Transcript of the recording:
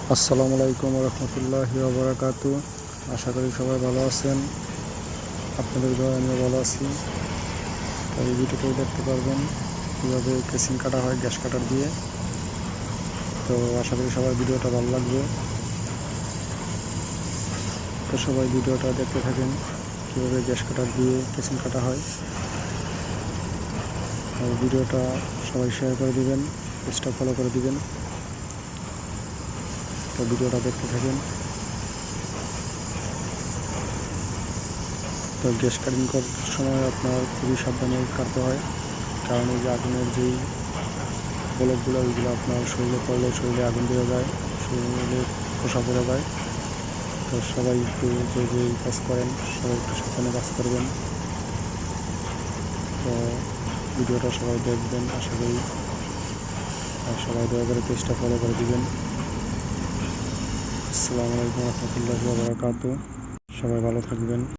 আসসালামু আলাইকুম রহমতুল্লাহি ওয়া বারাকাতুহু। আশা করি সবাই ভালো আছেন। আপনাদের দোয়ায় আমিও ভালো আছি। তো এই ভিডিওতেও দেখতে পারবেন কীভাবে কেসিং কাটা হয় গ্যাস কাটার দিয়ে। তো আশা করি সবার ভিডিওটা ভালো লাগবে। তো সবাই ভিডিওটা দেখতে থাকেন কীভাবে গ্যাস কাটার দিয়ে কেসিং কাটা হয়। আর ভিডিওটা সবাই শেয়ার করে দিবেন, পেজটা ফলো করে দিবেন। তো ভিডিওটা দেখতে থাকেন। তো গ্যাস কাটিং করার সময় আপনার খুবই সাবধানে কাটতে হয়, কারণ এই যে আগুনের যেই বলকগুলো ওইগুলো আপনার শরীরে পড়লে শরীরে আগুন ধরে যায়, শরীরে খোসা পড়ে যায়। তো সবাই একটু যে যেই কাজ করেন সবাই একটু সাবধানে কাজ করবেন। তো ভিডিওটা সবাই দেখবেন আশা করি, আর সবাই দয়া করে পেজটা ফলো করে দিবেন। আসসালামু আলাইকুম রহমতুল্লাহি ওয়া বারাকাতুহু। সবাই ভালো থাকবেন।